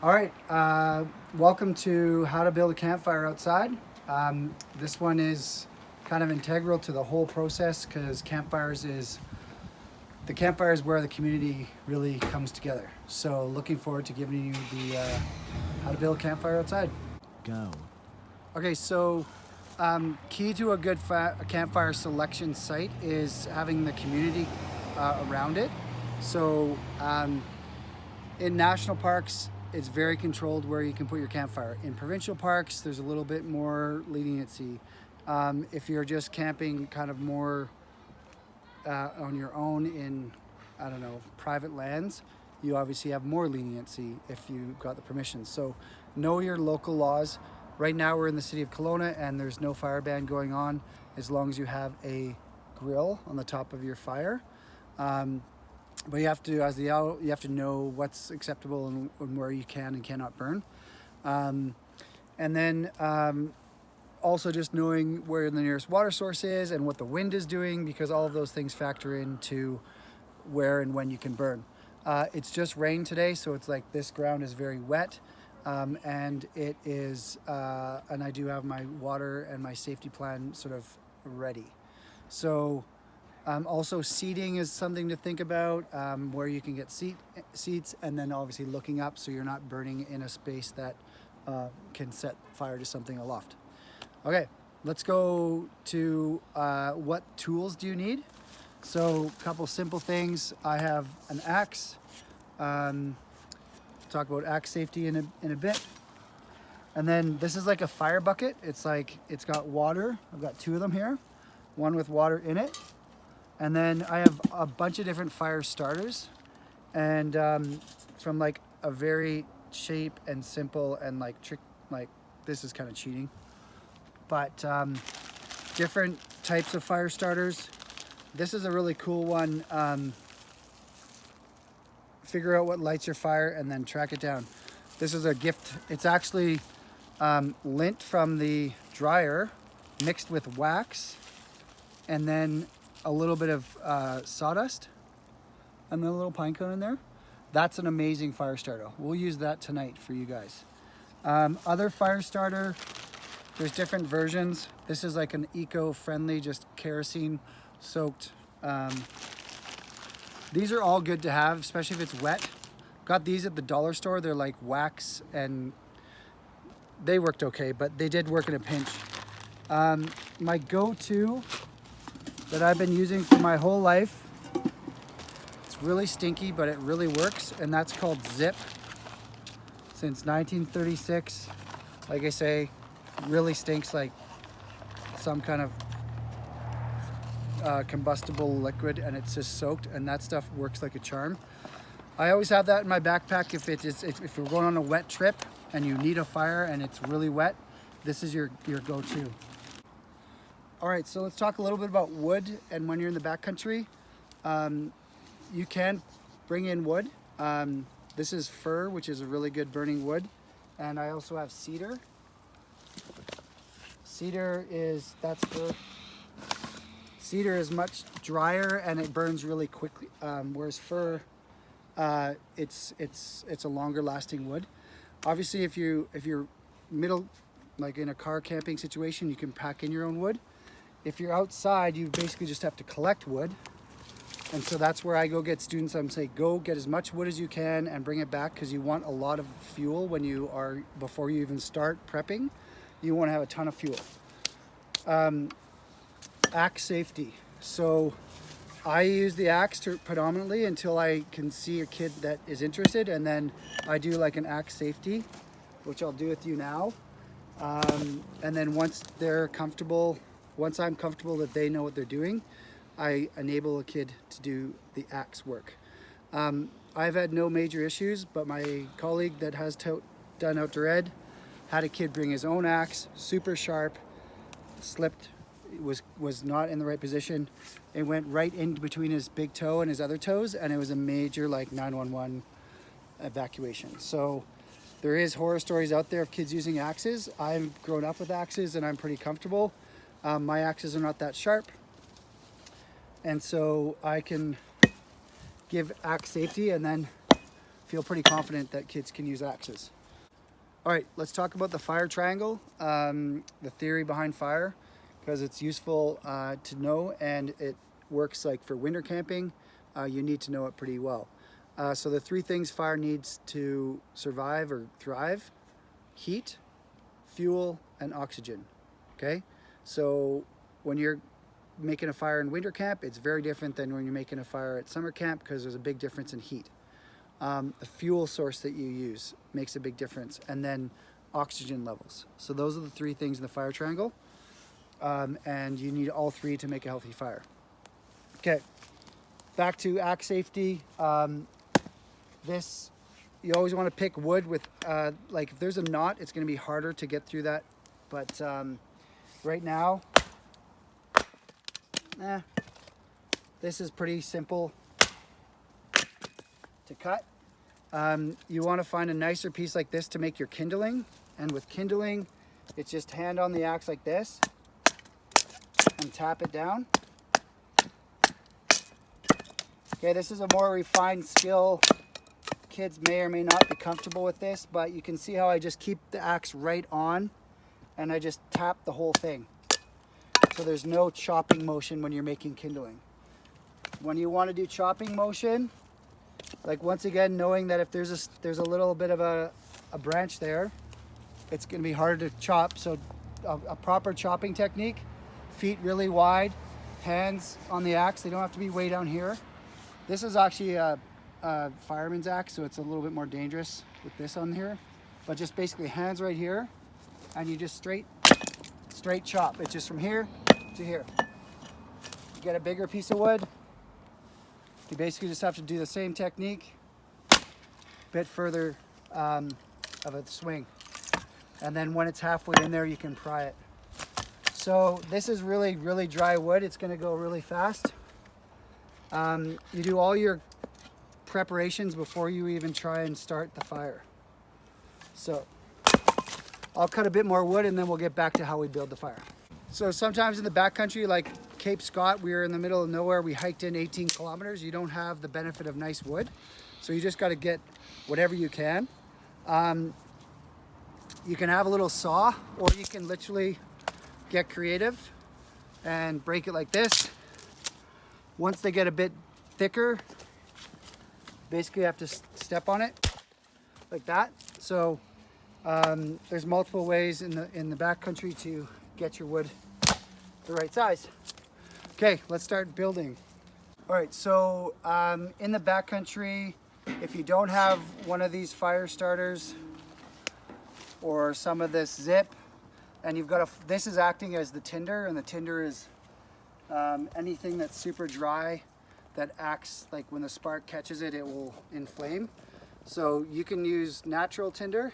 All right, welcome to how to build a campfire outside. This one is kind of integral to the whole process because the campfire is where the community really comes together. So looking forward to giving you the how to build a campfire outside. Go. Okay, so key to a good campfire selection site is having the community around it. So in national parks, it's very controlled where you can put your campfire. In provincial parks, there's a little bit more leniency. If you're just camping kind of more on your own in, I don't know, private lands, you obviously have more leniency if you got the permission. So know your local laws. Right now we're in the city of Kelowna and there's no fire ban going on as long as you have a grill on the top of your fire. But you have to, you have to know what's acceptable and where you can and cannot burn. And then also just knowing where the nearest water source is and what the wind is doing, because all of those things factor into where and when you can burn. It's just rain today, so it's like this ground is very wet. And it is, and I do have my water and my safety plan sort of ready. So also seating is something to think about, where you can get seats, and then obviously looking up so you're not burning in a space that can set fire to something aloft. Okay, let's go to what tools do you need? So a couple simple things. I have an axe. Talk about axe safety in a bit. And then this is like a fire bucket. It's got water. I've got two of them here, one with water in it. And then I have a bunch of different fire starters, and from like a very cheap and simple and like this is kind of cheating, but different types of fire starters. This is a really cool one. Figure out what lights your fire and then track it down. This is a gift. It's actually lint from the dryer mixed with wax, and then a little bit of sawdust, and then a little pine cone in there. That's an amazing fire starter. We'll use that tonight for you guys. Other fire starter, there's different versions. This is like an eco-friendly, just kerosene soaked. These are all good to have, especially if it's wet. Got these at the dollar store. They're like wax, and they worked okay, but they did work in a pinch. My go-to that I've been using for my whole life, it's really stinky, but it really works, and that's called Zip. Since 1936, like I say, really stinks like some kind of combustible liquid, and it's just soaked, and that stuff works like a charm. I always have that in my backpack if we're going on a wet trip and you need a fire and it's really wet, this is your go-to. All right, so let's talk a little bit about wood. And when you're in the backcountry, you can bring in wood. This is fir, which is a really good burning wood. And I also have cedar. That's fir. Cedar is much drier and it burns really quickly, whereas fir, it's a longer lasting wood. Obviously, if you're middle, like in a car camping situation, you can pack in your own wood. If you're outside, you basically just have to collect wood. And so that's where I go get students. I'm saying, go get as much wood as you can and bring it back, because you want a lot of fuel before you even start prepping. You want to have a ton of fuel. Axe safety. So I use the axe predominantly until I can see a kid that is interested, and then I do like an axe safety, which I'll do with you now. And then once I'm comfortable that they know what they're doing, I enable a kid to do the axe work. I've had no major issues, but my colleague that has done outdoor ed had a kid bring his own axe, super sharp, slipped, was not in the right position. It went right in between his big toe and his other toes, and it was a major like 911 evacuation. So there is horror stories out there of kids using axes. I've grown up with axes and I'm pretty comfortable. My axes are not that sharp, and so I can give axe safety. And then feel pretty confident that kids can use axes. All right, let's talk about the fire triangle, the theory behind fire, because it's useful to know, and it works like for winter camping. You need to know it pretty well. So the three things fire needs to survive or thrive: heat, fuel, and oxygen. Okay, so when you're making a fire in winter camp, it's very different than when you're making a fire at summer camp, because there's a big difference in heat. The fuel source that you use makes a big difference, and then oxygen levels. So those are the three things in the fire triangle, and you need all three to make a healthy fire. Okay, back to axe safety. You always want to pick wood with, like if there's a knot, it's going to be harder to get through that. But right now, this is pretty simple to cut. You want to find a nicer piece like this to make your kindling. And with kindling, it's just hand on the axe like this and tap it down. Okay, this is a more refined skill. Kids may or may not be comfortable with this, but you can see how I just keep the axe right on and I just tap the whole thing. So there's no chopping motion when you're making kindling. When you want to do chopping motion, like once again, knowing that if there's a little bit of a branch there, it's going to be harder to chop. So a proper chopping technique: feet really wide, hands on the axe. They don't have to be way down here. This is actually a fireman's axe, so it's a little bit more dangerous with this on here. But just basically hands right here, and you just straight chop. It's just from here to here. You get a bigger piece of wood, you basically just have to do the same technique, a bit further of a swing. And then when it's halfway in there, you can pry it. So this is really, really dry wood. It's gonna go really fast. You do all your preparations before you even try and start the fire. So I'll cut a bit more wood and then we'll get back to how we build the fire. So sometimes in the backcountry, like Cape Scott, we were in the middle of nowhere. We hiked in 18 kilometers. You don't have the benefit of nice wood. So you just got to get whatever you can. You can have a little saw, or you can literally get creative and break it like this. Once they get a bit thicker, basically you have to step on it like that. So there's multiple ways in the backcountry to get your wood the right size. Okay, let's start building. All right, so in the backcountry, if you don't have one of these fire starters or some of this zip, and you've got this is acting as the tinder, and the tinder is anything that's super dry that acts like when the spark catches it, it will inflame. So you can use natural tinder.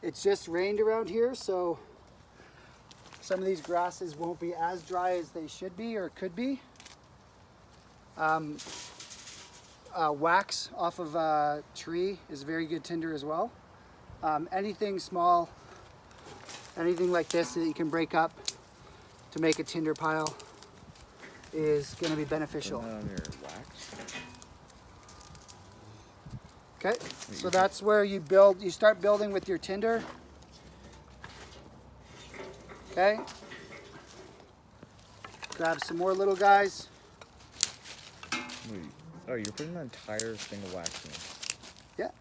It's just rained around here, so some of these grasses won't be as dry as they should be or could be. Wax off of a tree is very good tinder as well. Anything small, anything like this that you can break up to make a tinder pile is going to be beneficial. On your wax. Okay, so that's where you build. You start building with your tinder. Okay. Grab some more little guys. Wait. Oh, you're putting the entire thing of wax in. Yeah.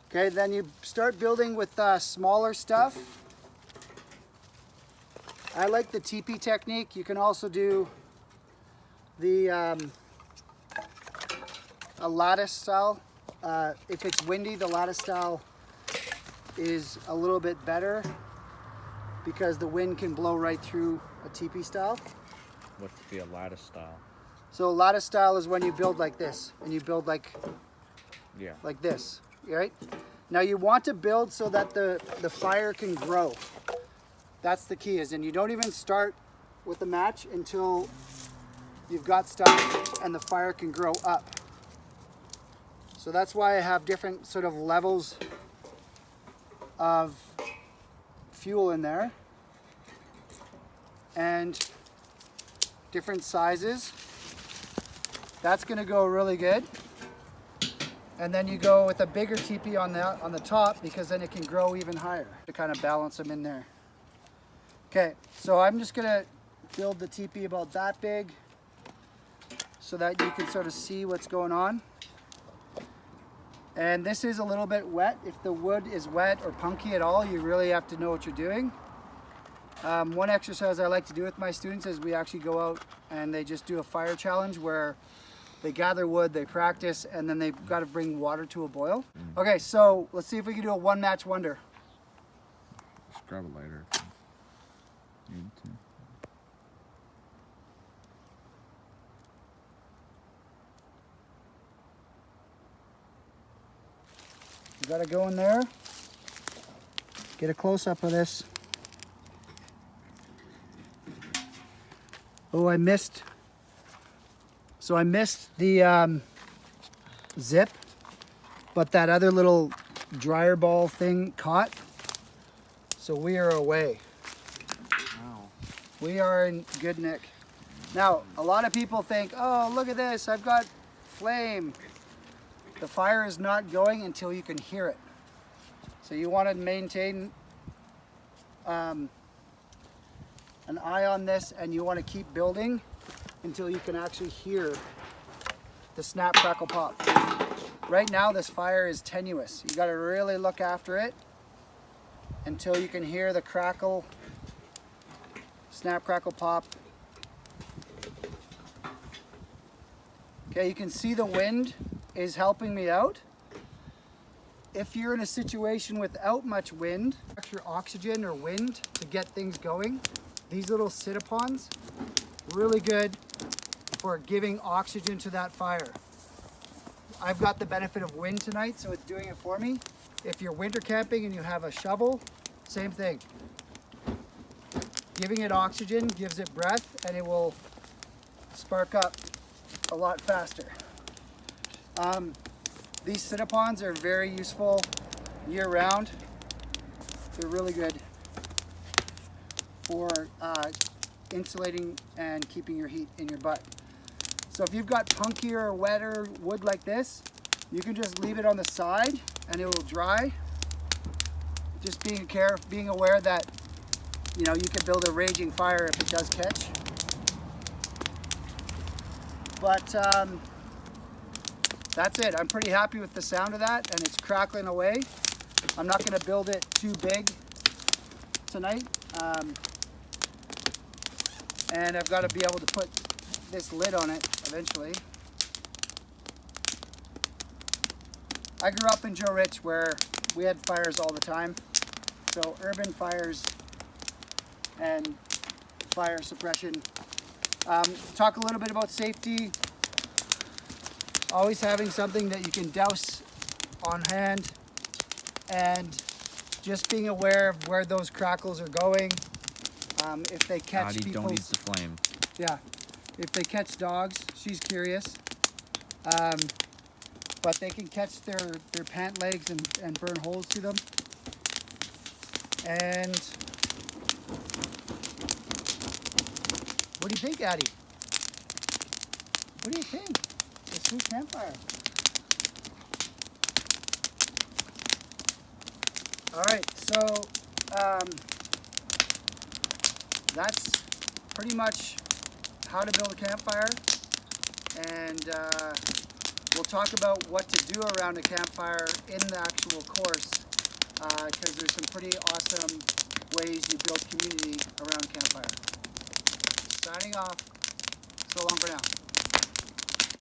Okay, then you start building with smaller stuff. I like the teepee technique. You can also do the a lattice style. If it's windy, the lattice style is a little bit better because the wind can blow right through a teepee style. What's the lattice style? So lattice style is when you build like this, and you build like this, right? Now you want to build so that the fire can grow. That's the key, and you don't even start with the match until you've got stuff and the fire can grow up. So that's why I have different sort of levels of fuel in there and different sizes. That's gonna go really good. And then you go with a bigger teepee on the top, because then it can grow even higher to kind of balance them in there. Okay, so I'm just gonna build the teepee about that big so that you can sort of see what's going on. And this is a little bit wet. If the wood is wet or punky at all, you really have to know what you're doing. One exercise I like to do with my students is we actually go out and they just do a fire challenge where they gather wood, they practice, and then they've got to bring water to a boil. Okay, so let's see if we can do a one match wonder. Just grab a lighter. Need to. You gotta go in there, get a close up of this. Oh, I missed. So I missed the zip, but that other little dryer ball thing caught. So we are away. Wow. We are in good nick. Now, a lot of people think, oh, look at this, I've got flame. The fire is not going until you can hear it. So you want to maintain an eye on this, and you want to keep building until you can actually hear the snap, crackle, pop. Right now this fire is tenuous. You got to really look after it until you can hear the crackle, snap, crackle, pop. Okay, you can see the wind is helping me out. If you're in a situation without much wind, extra oxygen or wind to get things going, these little sit-upons, really good for giving oxygen to that fire. I've got the benefit of wind tonight, so it's doing it for me. If you're winter camping and you have a shovel, same thing. Giving it oxygen gives it breath, and it will spark up a lot faster. These sit-upons are very useful year-round. They're really good for insulating and keeping your heat in your butt. So if you've got punkier or wetter wood like this, you can just leave it on the side and it will dry. Just being aware that, you know, you can build a raging fire if it does catch. But that's it. I'm pretty happy with the sound of that, and it's crackling away. I'm not going to build it too big tonight. And I've got to be able to put this lid on it eventually. I grew up in Joe Rich where we had fires all the time. So urban fires and fire suppression. Talk a little bit about safety. Always having something that you can douse on hand, and just being aware of where those crackles are going. If they catch Addie, don't use the flame. Yeah, if they catch dogs, she's curious. But they can catch their pant legs and burn holes through them. And what do you think, Addie? What do you think? The sweet campfire. All right, so that's pretty much how to build a campfire, and we'll talk about what to do around a campfire in the actual course, because there's some pretty awesome ways you build community around a campfire. Signing off. So long for now.